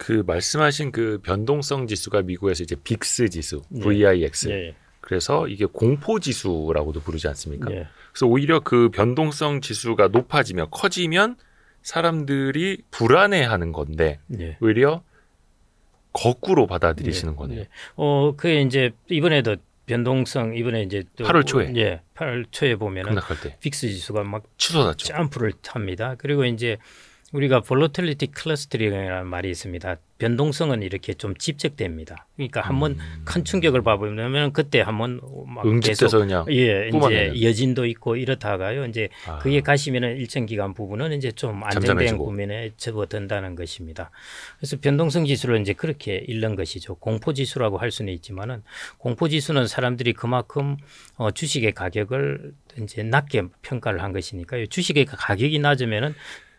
그 말씀하신 그 변동성 지수가 미국에서 이제 빅스 지수, 예. VIX. 예. 그래서 이게 공포 지수라고도 부르지 않습니까? 예. 그래서 오히려 그 변동성 지수가 높아지면 커지면 사람들이 불안해하는 건데 예. 오히려 거꾸로 받아들이시는 예. 거네요. 예. 그게 이제 이번에도 변동성 이번에 이제 또 8월 초에. 예, 8월 초에 보면은 급락할 때 빅스 지수가 막 치솟았죠. 점프를 합니다. 그리고 이제 우리가 volatility clustering이라는 말이 있습니다. 변동성은 이렇게 좀 집적됩니다. 그러니까 한번 큰 충격을 받으면 그때 한번 막 응집돼서 계속 그냥 예, 뿜어내는. 이제 여진도 있고 이렇다가요. 이제 그게 가시면은 일정 기간 부분은 이제 좀 안정된 잠잠해지고. 국면에 접어든다는 것입니다. 그래서 변동성 지수를 이제 그렇게 읽는 것이죠. 공포 지수라고 할 수는 있지만은 공포 지수는 사람들이 그만큼 주식의 가격을 이제 낮게 평가를 한 것이니까요. 주식의 가격이 낮으면은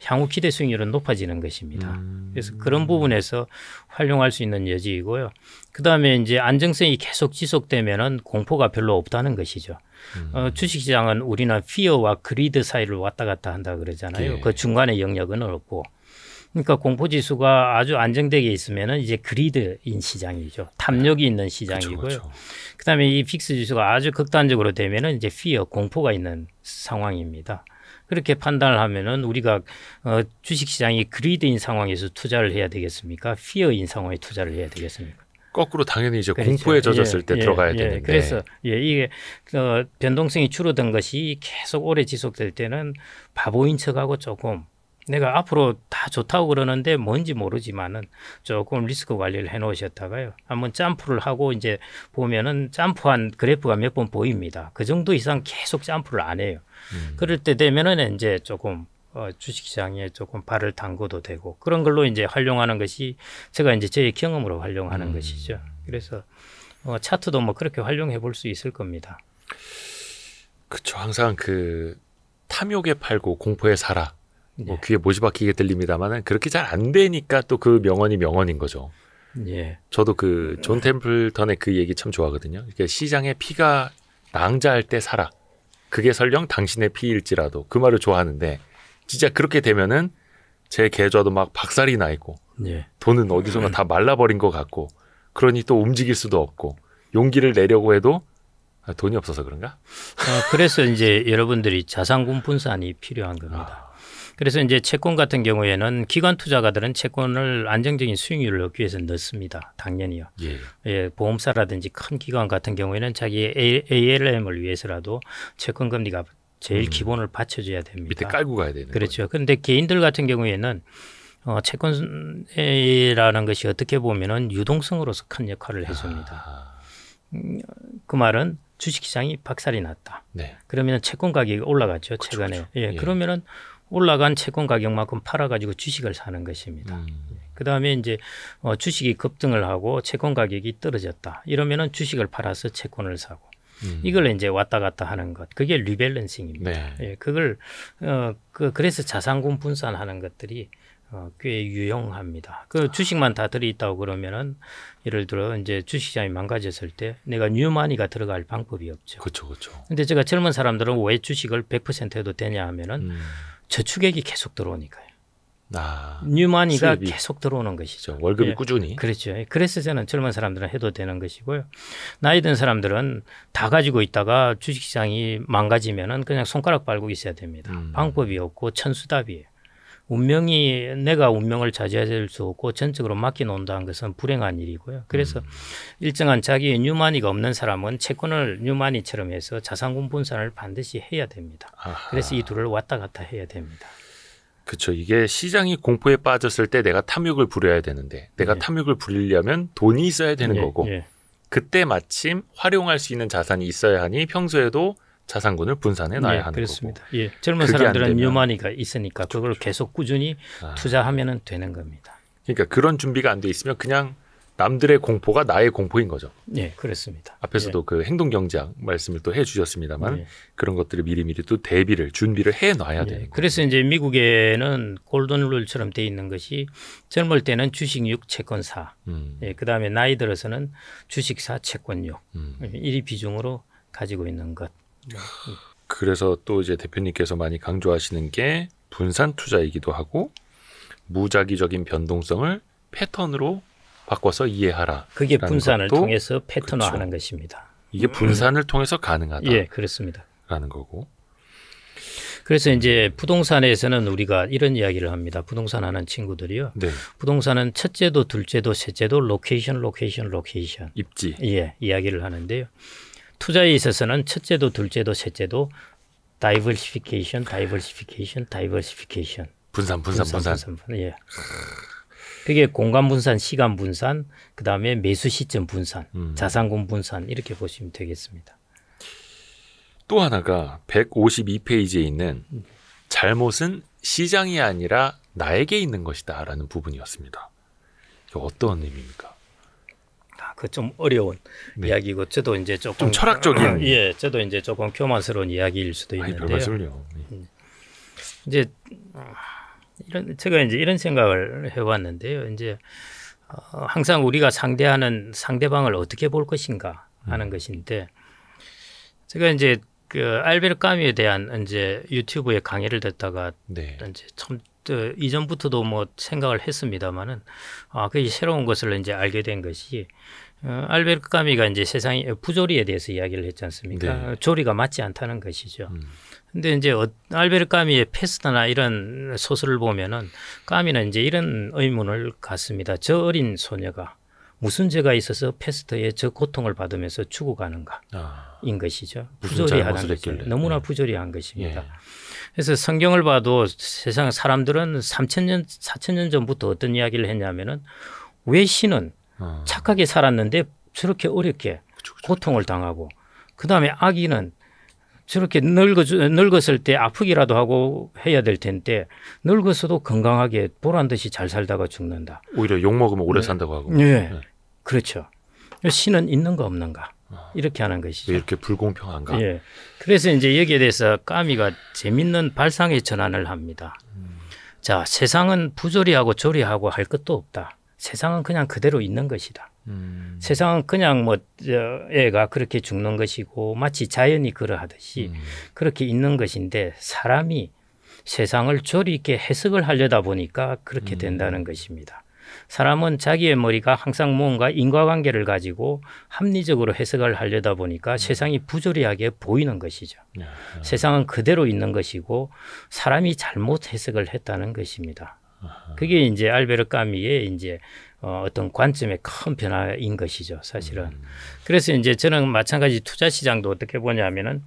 향후 기대 수익률은 높아지는 것입니다. 그래서 그런 부분에서 활용할 수 있는 여지이고요. 그다음에 이제 안정성이 계속 지속되면은 공포가 별로 없다는 것이죠. 주식시장은 우리는 fear와 greed 사이를 왔다 갔다 한다 그러잖아요. 예. 그 중간에 영역은 없고. 그러니까 공포 지수가 아주 안정되게 있으면은 이제 greed인 시장이죠. 탐욕이 있는 시장이고요. 그렇죠. 그다음에 이 픽스 지수가 아주 극단적으로 되면은 이제 fear 공포가 있는 상황입니다. 그렇게 판단을 하면은 우리가 주식시장이 그리드인 상황에서 투자를 해야 되겠습니까? 피어인 상황에 투자를 해야 되겠습니까? 거꾸로 당연히 이제 그렇죠. 공포에 젖었을 때 들어가야 예. 되는데. 그래서 이게 변동성이 줄어든 것이 계속 오래 지속될 때는 바보인 척하고 조금 내가 앞으로 다 좋다고 그러는데 뭔지 모르지만은 조금 리스크 관리를 해놓으셨다가요. 한번 점프를 하고 이제 보면은 점프한 그래프가 몇 번 보입니다. 그 정도 이상 계속 점프를 안 해요. 그럴 때 되면은 이제 조금 주식시장에 조금 발을 담궈도 되고 그런 걸로 이제 활용하는 것이 제가 이제 저의 경험으로 활용하는 것이죠. 그래서 차트도 뭐 그렇게 활용해 볼 수 있을 겁니다. 그렇죠. 항상 그 탐욕에 팔고 공포에 사라. 뭐 귀에 못이 박히게 들립니다만은 그렇게 잘 안 되니까 또 그 명언이 명언인 거죠. 예. 저도 그 존 템플턴의 그 얘기 참 좋아하거든요. 그러니까 시장에 피가 낭자할 때 사라. 그게 설령 당신의 피일지라도 그 말을 좋아하는데 진짜 그렇게 되면은 제 계좌도 막 박살이 나 있고 예. 돈은 어디선가 다 말라버린 것 같고 그러니 또 움직일 수도 없고 용기를 내려고 해도 돈이 없어서 그런가? 그래서 이제 여러분들이 자산군 분산이 필요한 겁니다. 그래서 이제 채권 같은 경우에는 기관 투자가들은 채권을 안정적인 수익률을 얻기 위해서 넣습니다. 당연히요. 예. 예, 보험사라든지 큰 기관 같은 경우에는 자기 ALM을 위해서라도 채권 금리가 제일 기본을 받쳐줘야 됩니다. 밑에 깔고 가야 되는 그렇죠. 그런데 개인들 같은 경우에는 채권이라는 것이 어떻게 보면은 유동성으로서 큰 역할을 해줍니다. 그 말은 주식시장이 박살이 났다. 네. 그러면 채권 가격이 올라갔죠. 그쵸, 최근에. 그쵸. 예, 그러면은 올라간 채권 가격만큼 팔아가지고 주식을 사는 것입니다. 그 다음에 이제 주식이 급등을 하고 채권 가격이 떨어졌다. 이러면은 주식을 팔아서 채권을 사고. 이걸 이제 왔다 갔다 하는 것. 그게 리밸런싱입니다. 네. 예, 그걸 그래서 자산군 분산하는 것들이 꽤 유용합니다. 그 주식만 다 들어있다고 그러면은 예를 들어 이제 주식시장이 망가졌을 때 내가 뉴마니가 들어갈 방법이 없죠. 그렇죠, 그렇죠. 근데 제가 젊은 사람들은 왜 주식을 100% 해도 되냐 하면은 저축액이 계속 들어오니까요. 뉴마니가 수입이. 계속 들어오는 것이죠. 그렇죠. 월급이 예. 꾸준히. 그렇죠. 그래서 저는 젊은 사람들은 해도 되는 것이고요. 나이 든 사람들은 다 가지고 있다가 주식시장이 망가지면은 그냥 손가락 빨고 있어야 됩니다. 방법이 없고 천수답이에요. 내가 운명을 차지할 수 없고 전적으로 맡겨놓는다는 것은 불행한 일이고요. 그래서 일정한 자기의 뉴마니가 없는 사람은 채권을 뉴마니처럼 해서 자산군 분산을 반드시 해야 됩니다. 그래서 이 둘을 왔다 갔다 해야 됩니다. 그렇죠. 이게 시장이 공포에 빠졌을 때 내가 탐욕을 부려야 되는데 내가 탐욕을 부리려면 돈이 있어야 되는 거고 그때 마침 활용할 수 있는 자산이 있어야 하니 평소에도 자산군을 분산해 놔야 하는 그렇습니다. 거고. 예, 젊은 그게 사람들은 안 되면. 뉴마니가 있으니까 그걸 계속 꾸준히 투자하면 되는 겁니다. 그러니까 그런 준비가 안 돼 있으면 그냥 남들의 공포가 나의 공포인 거죠. 네, 그렇습니다. 앞에서도 그 행동경제학 말씀을 또 해주셨습니다만 그런 것들을 미리미리 또 준비를 해놔야 되는 거예요. 그래서 이제 미국에는 골든룰처럼 돼 있는 것이 젊을 때는 주식육 채권사, 그다음에 나이 들어서는 주식사 채권육 1위 비중으로 가지고 있는 것. 그래서 또 이제 대표님께서 많이 강조하시는 게 분산 투자이기도 하고 무작위적인 변동성을 패턴으로 바꿔서 이해하라. 그게 분산을 통해서 패턴화하는 것입니다. 이게 분산을 통해서 가능하다. 예, 그렇습니다. 라는 거고. 그래서 이제 부동산에서는 우리가 이런 이야기를 합니다. 부동산 하는 친구들이요. 네. 부동산은 첫째도, 둘째도, 셋째도 로케이션. 입지. 예, 이야기를 하는데요. 투자에 있어서는 첫째도, 둘째도, 셋째도 다이버시피케이션. 분산. 예. 그게 공간 분산, 시간 분산, 그다음에 매수 시점 분산, 자산군 분산 이렇게 보시면 되겠습니다. 또 하나가 152페이지에 있는 잘못은 시장이 아니라 나에게 있는 것이다 라는 부분이었습니다. 이게 어떤 의미입니까? 그 좀 어려운 이야기고 저도 이제 조금 좀 철학적인 예, 저도 이제 조금 교만스러운 이야기일 수도 있는데요. 이제 제가 이제 이런 생각을 해왔는데요. 이제 항상 우리가 상대하는 상대방을 어떻게 볼 것인가 하는 것인데 제가 이제 그 알베르 까뮈에 대한 이제 유튜브에 강의를 듣다가 네. 이제 참 이전부터도 뭐 생각을 했습니다만은 그게 새로운 것을 이제 알게 된 것이 알베르 까뮈가 이제 세상의 부조리에 대해서 이야기를 했지 않습니까? 네. 조리가 맞지 않다는 것이죠. 근데 이제 알베르 까뮈의 페스트나 이런 소설을 보면은 까뮈는 이제 이런 의문을 갖습니다. 저 어린 소녀가 무슨 죄가 있어서 페스트의 저 고통을 받으면서 죽어가는가 인 것이죠. 부조리하다는 것이 너무나 부조리한 것입니다. 예. 그래서 성경을 봐도 세상 사람들은 3,000년, 4,000년 전부터 어떤 이야기를 했냐면은 왜 신은 착하게 살았는데 저렇게 어렵게 고통을 당하고 그다음에 아기는 저렇게 늙었을 때 아프기라도 하고 해야 될 텐데 늙어서도 건강하게 보란 듯이 잘 살다가 죽는다. 오히려 욕 먹으면 오래 산다고 하고. 네. 그렇죠. 신은 있는가 없는가 이렇게 하는 것이죠. 왜 이렇게 불공평한가? 예. 그래서 이제 여기에 대해서 까미가 재밌는 발상의 전환을 합니다. 자, 세상은 부조리하고 조리하고 할 것도 없다. 세상은 그냥 그대로 있는 것이다. 세상은 그냥 뭐 애가 그렇게 죽는 것이고 마치 자연이 그러하듯이 그렇게 있는 것인데 사람이 세상을 조리 있게 해석을 하려다 보니까 그렇게 된다는 것입니다. 사람은 자기의 머리가 항상 뭔가 인과관계를 가지고 합리적으로 해석을 하려다 보니까 세상이 부조리하게 보이는 것이죠. 세상은 그대로 있는 것이고 사람이 잘못 해석을 했다는 것입니다. 그게 이제 알베르 까뮈의 이제 어떤 관점의 큰 변화인 것이죠, 사실은. 그래서 이제 저는 마찬가지 투자 시장도 어떻게 보냐면은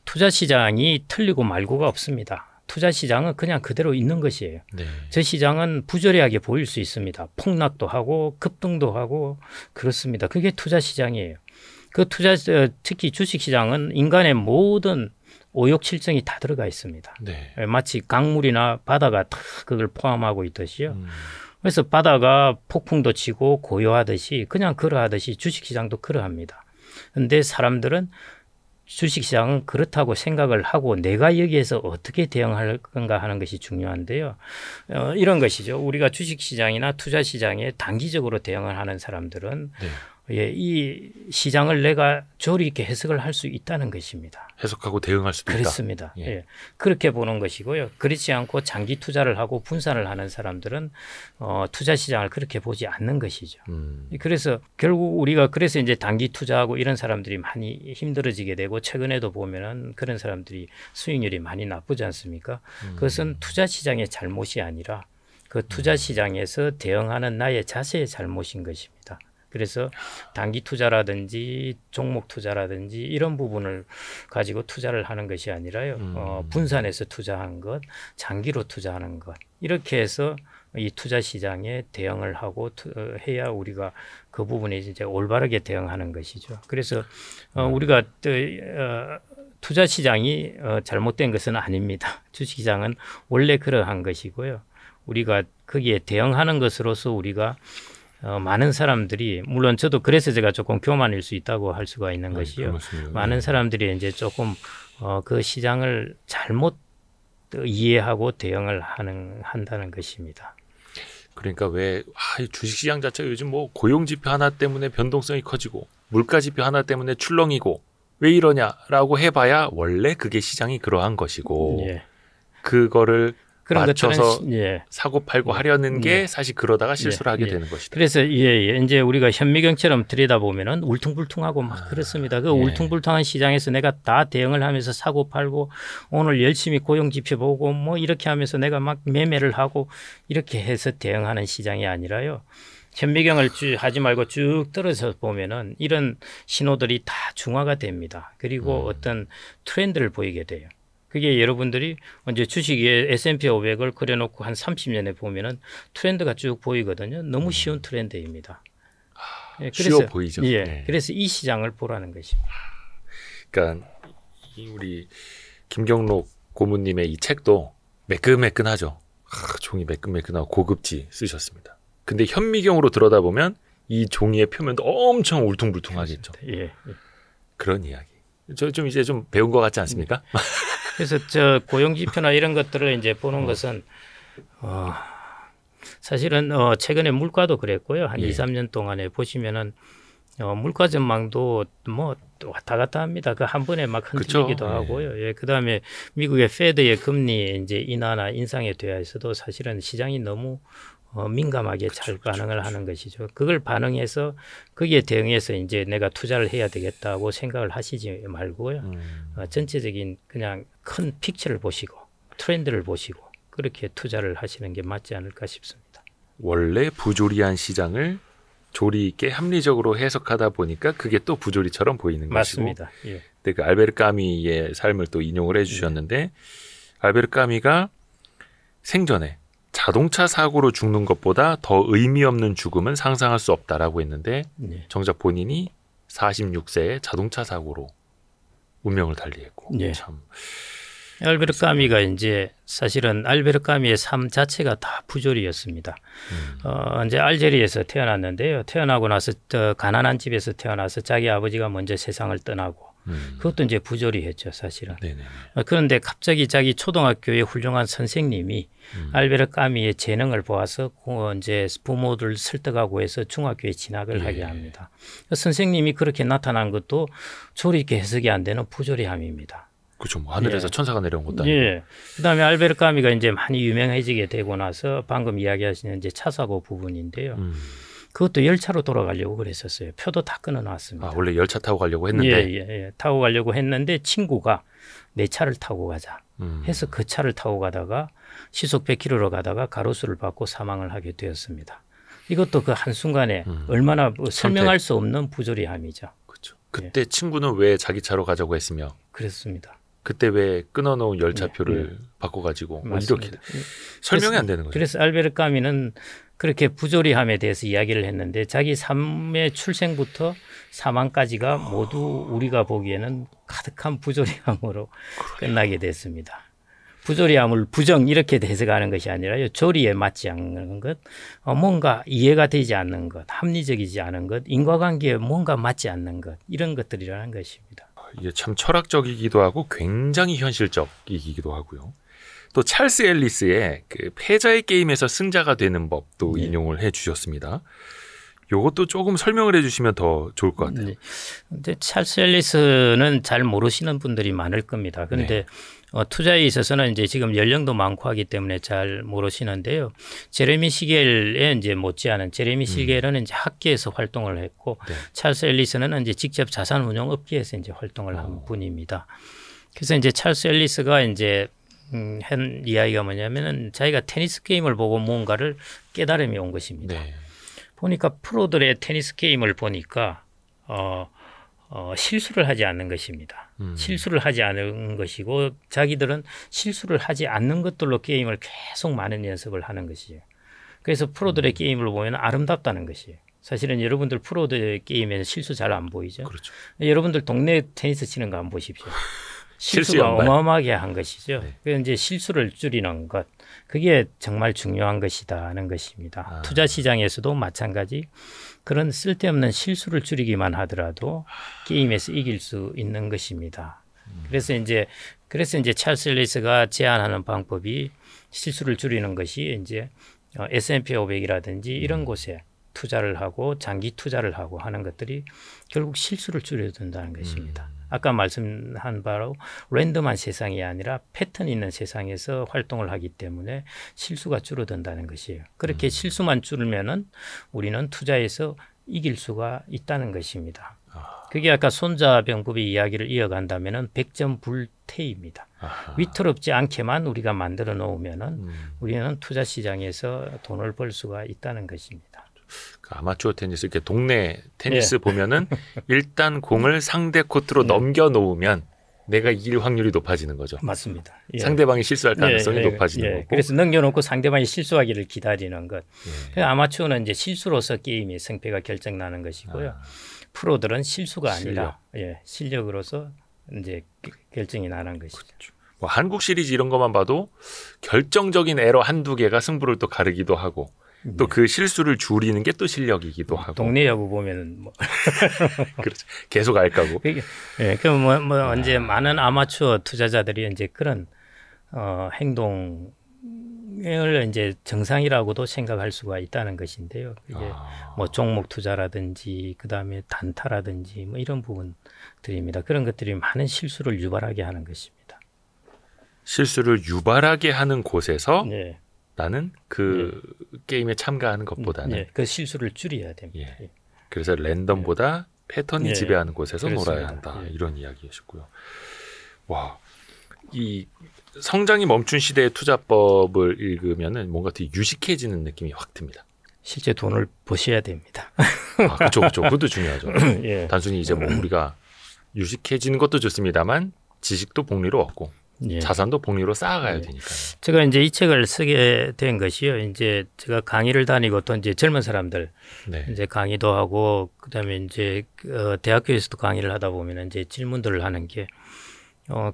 투자 시장이 틀리고 말고가 없습니다. 투자 시장은 그냥 그대로 있는 것이에요. 네. 저 시장은 부조리하게 보일 수 있습니다. 폭락도 하고 급등도 하고 그렇습니다. 그게 투자 시장이에요. 그 투자 특히 주식 시장은 인간의 모든 오욕칠정이 다 들어가 있습니다. 네. 마치 강물이나 바다가 다 그걸 포함하고 있듯이요. 그래서 바다가 폭풍도 치고 고요하듯이 그냥 그러하듯이 주식시장도 그러합니다. 그런데 사람들은 주식시장은 그렇다고 생각을 하고 내가 여기에서 어떻게 대응할 건가 하는 것이 중요한데요. 이런 것이죠. 우리가 주식시장이나 투자시장에 단기적으로 대응을 하는 사람들은 네. 이 시장을 내가 조리 있게 해석을 할 수 있다는 것입니다. 해석하고 대응할 수도 그렇습니다. 있다. 예. 그렇게 보는 것이고요. 그렇지 않고 장기 투자를 하고 분산을 하는 사람들은 투자 시장을 그렇게 보지 않는 것이죠. 그래서 결국 우리가 그래서 이제 단기 투자하고 이런 사람들이 많이 힘들어지게 되고 최근에도 보면은 그런 사람들이 수익률이 많이 나쁘지 않습니까? 그것은 투자 시장의 잘못이 아니라 그 투자 시장에서 대응하는 나의 자세의 잘못인 것입니다. 그래서 단기 투자라든지 종목 투자라든지 이런 부분을 가지고 투자를 하는 것이 아니라요. 분산해서 투자한 것, 장기로 투자하는 것 이렇게 해서 이 투자 시장에 대응을 하고 해야 우리가 그 부분에 이제 올바르게 대응하는 것이죠. 그래서 우리가 투자 시장이 잘못된 것은 아닙니다. 주식 시장은 원래 그러한 것이고요. 우리가 거기에 대응하는 것으로서 우리가 많은 사람들이 물론 저도 그래서 제가 조금 교만일 수 있다고 할 수가 있는 것이요. 많은 사람들이 이제 조금 그 시장을 잘못 이해하고 대응을 한다는 것입니다. 그러니까 왜 주식시장 자체가 요즘 뭐 고용지표 하나 때문에 변동성이 커지고 물가지표 하나 때문에 출렁이고 왜 이러냐라고 해봐야 원래 그게 시장이 그러한 것이고 예. 그거를 그런 맞춰서 것들은 예. 사고 팔고 하려는 게 사실 그러다가 실수를 하게 되는 것이다. 그래서 이제 우리가 현미경처럼 들여다보면은 울퉁불퉁하고 막 그렇습니다. 그 울퉁불퉁한 시장에서 내가 다 대응을 하면서 사고 팔고 오늘 열심히 고용지표 보고 뭐 이렇게 하면서 내가 막 매매를 하고 이렇게 해서 대응하는 시장이 아니라요. 현미경을 하지 말고 쭉 떨어져 보면은 이런 신호들이 다 중화가 됩니다. 그리고 어떤 트렌드를 보이게 돼요. 그게 여러분들이 이제 주식에 S&P 500을 그려놓고 한 30년에 보면은 트렌드가 쭉 보이거든요. 너무 쉬운 트렌드입니다. 쉬워 보이죠. 예, 네. 그래서 이 시장을 보라는 것입니다. 그러니까 우리 김경록 고문님의 이 책도 매끈매끈하죠. 종이 매끈매끈하고 고급지 쓰셨습니다. 근데 현미경으로 들여다보면 이 종이의 표면도 엄청 울퉁불퉁하겠죠. 예. 그런 이야기. 저 좀 이제 좀 배운 것 같지 않습니까? 그래서 저 고용지표나 이런 것들을 이제 보는 것은 사실은 최근에 물가도 그랬고요. 한 2, 3년 동안에 보시면은 물가 전망도 뭐 왔다 갔다 합니다. 그 한 번에 막 흔들리기도 하고요. 예. 그다음에 미국의 페드의 금리 이제 인하나 인상에 대해서도 사실은 시장이 너무 민감하게 잘 반응을 하는 것이죠. 그걸 반응해서 거기에 대응해서 이제 내가 투자를 해야 되겠다고 생각을 하시지 말고요. 전체적인 그냥 큰 픽처를 보시고 트렌드를 보시고 그렇게 투자를 하시는 게 맞지 않을까 싶습니다. 원래 부조리한 시장을 조리 있게 합리적으로 해석하다 보니까 그게 또 부조리처럼 보이는 맞습니다. 것이고. 예. 그 알베르 까미의 삶을 또 인용을 해주셨는데 알베르 까미가 생전에 자동차 사고로 죽는 것보다 더 의미 없는 죽음은 상상할 수 없다라고 했는데 정작 본인이 46세에 자동차 사고로 운명을 달리했고 참 알베르 까미가 이제 사실은 알베르 까미의 삶 자체가 다 부조리였습니다. 이제 알제리에서 태어났는데요. 태어나고 나서 가난한 집에서 태어나서 자기 아버지가 먼저 세상을 떠나고 그것도 이제 부조리했죠, 사실은. 그런데 갑자기 자기 초등학교의 훌륭한 선생님이 알베르 까미의 재능을 보아서 이제 부모들 설득하고 해서 중학교에 진학을 하게 합니다. 선생님이 그렇게 나타난 것도 조리 있게 해석이 안 되는 부조리함입니다. 그렇죠. 뭐 하늘에서 천사가 내려온 것도 아니고. 그다음에 알베르 까미가 이제 많이 유명해지게 되고 나서 방금 이야기하시는 이제 차 사고 부분인데요. 그것도 열차로 돌아가려고 그랬었어요. 표도 다 끊어놨습니다. 원래 열차 타고 가려고 했는데. 타고 가려고 했는데 친구가 내 차를 타고 가자 해서 그 차를 타고 가다가 시속 100km로 가다가 가로수를 받고 사망을 하게 되었습니다. 이것도 그 한순간에 얼마나 설명할 수 없는 부조리함이죠. 그렇죠. 그때 친구는 왜 자기 차로 가자고 했으며. 그렇습니다. 그때 왜 끊어놓은 열차표를 바꿔가지고 뭐 이렇게 설명이 안 되는 거죠. 그래서 알베르 까미는 그렇게 부조리함에 대해서 이야기를 했는데 자기 삶의 출생부터 사망까지가 모두 우리가 보기에는 가득한 부조리함으로 끝나게 됐습니다. 부조리함을 부정 이렇게 해석하는 것이 아니라요. 조리에 맞지 않는 것, 뭔가 이해가 되지 않는 것, 합리적이지 않은 것, 인과관계에 뭔가 맞지 않는 것 이런 것들이라는 것입니다. 이게 참 철학적이기도 하고 굉장히 현실적이기도 하고요. 또 찰스 앨리스의 그 패자의 게임에서 승자가 되는 법도 인용을 해주셨습니다. 이것도 조금 설명을 해주시면 더 좋을 것 같아요. 근데 찰스 앨리스는 잘 모르시는 분들이 많을 겁니다. 그런데 투자에 있어서는 이제 지금 연령도 많고 하기 때문에 잘 모르시는데요. 제레미 시겔에 이제 못지않은 제레미 시겔은 이제 학계에서 활동을 했고 찰스 앨리스는 이제 직접 자산운용 업계에서 이제 활동을 한 분입니다. 그래서 이제 찰스 앨리스가 이제 한 이야기가 뭐냐면은 자기가 테니스 게임을 보고 뭔가를 깨달음이 온 것입니다. 보니까 프로들의 테니스 게임을 보니까 실수를 하지 않는 것입니다. 실수를 하지 않은 것이고 자기들은 실수를 하지 않는 것들로 게임을 계속 많은 연습을 하는 것이에요. 그래서 프로들의 게임을 보면 아름답다는 것이에요. 사실은 여러분들 프로들 게임에는 실수 잘 안 보이죠. 그렇죠. 여러분들 동네 테니스 치는 거 한번 보십시오. 실수가 어마어마하게 한 것이죠. 그래서 이제 실수를 줄이는 것, 그게 정말 중요한 것이다는 것입니다. 투자 시장에서도 마찬가지 그런 쓸데없는 실수를 줄이기만 하더라도 게임에서 이길 수 있는 것입니다. 그래서 이제 찰스 앨리스가 제안하는 방법이 실수를 줄이는 것이 이제 S&P 500이라든지 이런 곳에 투자를 하고 장기 투자를 하고 하는 것들이 결국 실수를 줄여야 된다는 것입니다. 아까 말씀한 바로 랜덤한 세상이 아니라 패턴 있는 세상에서 활동을 하기 때문에 실수가 줄어든다는 것이에요. 그렇게 실수만 줄으면은 우리는 투자에서 이길 수가 있다는 것입니다. 그게 아까 손자병법의 이야기를 이어간다면은 백전불태입니다. 위태롭지 않게만 우리가 만들어 놓으면은 우리는 투자 시장에서 돈을 벌 수가 있다는 것입니다. 그 아마추어 테니스 이렇게 동네 테니스 보면은 일단 공을 상대 코트로 넘겨 놓으면 내가 이길 확률이 높아지는 거죠. 맞습니다. 상대방이 실수할 가능성이 높아지는 거고. 그래서 넘겨놓고 상대방이 실수하기를 기다리는 것. 아마추어는 이제 실수로서 게임의 승패가 결정나는 것이고요. 프로들은 실수가 아니라 실력으로서 이제 결정이 나는 것이죠. 그렇죠. 뭐 한국 시리즈 이런 것만 봐도 결정적인 에러 한두 개가 승부를 또 가르기도 하고 또 그 실수를 줄이는 게 또 실력이기도 하고. 동네 야구 보면은 뭐 그렇죠. 계속 알까고. 그럼 뭐 이제 많은 아마추어 투자자들이 이제 그런 행동 을 이제 정상이라고도 생각할 수가 있다는 것인데요. 이게 뭐 종목 투자라든지 그다음에 단타라든지 뭐 이런 부분들입니다. 그런 것들이 많은 실수를 유발하게 하는 것입니다. 실수를 유발하게 하는 곳에서 나는 그 게임에 참가하는 것보다는 그 실수를 줄여야 됩니다. 그래서 랜덤보다 패턴이 지배하는 곳에서 놀아야 한다. 이런 이야기이셨고요. 와, 이 성장이 멈춘 시대의 투자법을 읽으면은 뭔가 되게 유식해지는 느낌이 확 듭니다. 실제 돈을 버셔야 됩니다. 그렇죠. 그것도 중요하죠. 단순히 이제 뭐 우리가 유식해지는 것도 좋습니다만 지식도 복리로 얻고 자산도 복리로 쌓아가야 되니까요. 제가 이제 이 책을 쓰게 된 것이요. 이제 제가 강의를 다니고 또 이제 젊은 사람들 이제 강의도 하고 그다음에 이제 대학교에서도 강의를 하다 보면 이제 질문들을 하는 게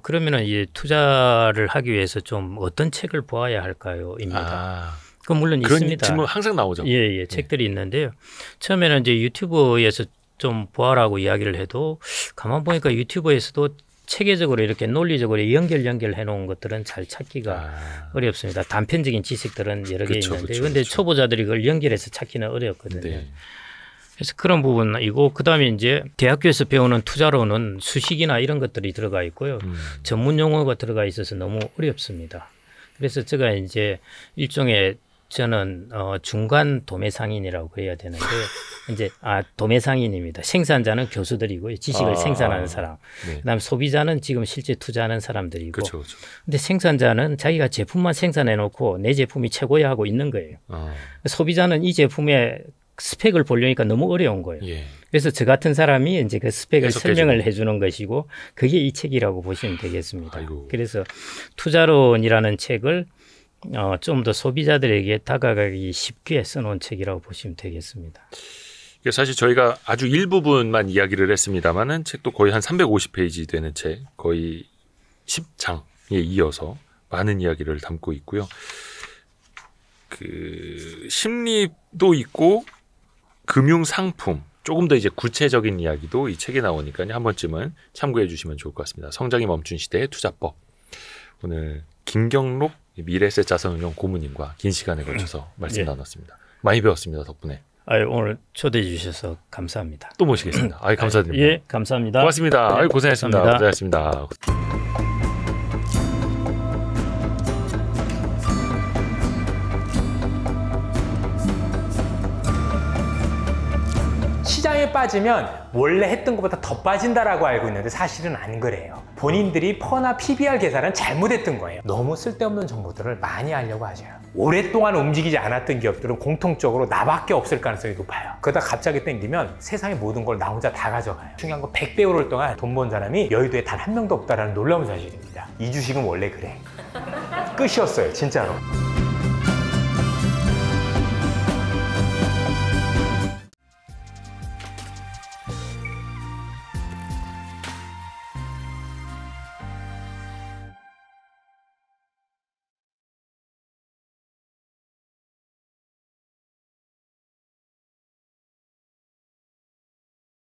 그러면은 이 투자를 하기 위해서 좀 어떤 책을 보아야 할까요?입니다. 그 물론 그런 있습니다. 질문 항상 나오죠. 책들이 있는데요. 처음에는 이제 유튜브에서 좀 보아라고 이야기를 해도 가만 보니까 유튜브에서도 체계적으로 이렇게 논리적으로 연결해 놓은 것들은 잘 찾기가 어렵습니다. 단편적인 지식들은 여러 개 있는데 그런데 초보자들이 그걸 연결해서 찾기는 어렵거든요. 그래서 그런 부분이고 그다음에 이제 대학교에서 배우는 투자로는 수식이나 이런 것들이 들어가 있고요. 전문 용어가 들어가 있어서 너무 어렵습니다. 그래서 제가 이제 일종의 저는 중간 도매상인이라고 그래야 되는데 이제 도매상인입니다. 생산자는 교수들이고요. 지식을 생산하는 사람. 그다음에 소비자는 지금 실제 투자하는 사람들이고. 그렇죠. 근데 생산자는 자기가 제품만 생산해 놓고 내 제품이 최고야 하고 있는 거예요. 소비자는 이 제품의 스펙을 보려니까 너무 어려운 거예요. 그래서 저 같은 사람이 이제 그 스펙을 설명을 해주는 것이고 그게 이 책이라고 보시면 되겠습니다. 그래서 투자론이라는 책을 좀 더 소비자들에게 다가가기 쉽게 써놓은 책이라고 보시면 되겠습니다. 사실 저희가 아주 일부분만 이야기를 했습니다만은 책도 거의 한 350페이지 되는 책, 거의 10장에 이어서 많은 이야기를 담고 있고요. 그 심리도 있고 금융 상품, 조금 더 이제 구체적인 이야기도 이 책에 나오니까요. 한 번쯤은 참고해 주시면 좋을 것 같습니다. 성장이 멈춘 시대의 투자법. 오늘 김경록 미래에셋 자산운용 고문님과 긴 시간에 걸쳐서 말씀 나눴습니다. 많이 배웠습니다. 덕분에. 오늘 초대해 주셔서 감사합니다. 또 모시겠습니다. 감사드립니다. 감사합니다. 고맙습니다. 고생하셨습니다. 고생하셨습니다. 시장에 빠지면 원래 했던 것보다 더 빠진다라고 알고 있는데 사실은 안 그래요. 본인들이 퍼나 PBR 계산은 잘못했던 거예요. 너무 쓸데없는 정보들을 많이 하려고 하셔요. 오랫동안 움직이지 않았던 기업들은 공통적으로 나밖에 없을 가능성이 높아요. 그러다 갑자기 땡기면 세상의 모든 걸 나 혼자 다 가져가요. 중요한 건 100배 오를 동안 돈 번 사람이 여의도에 단 한 명도 없다는 놀라운 사실입니다. 이 주식은 원래 그래. 끝이었어요, 진짜로.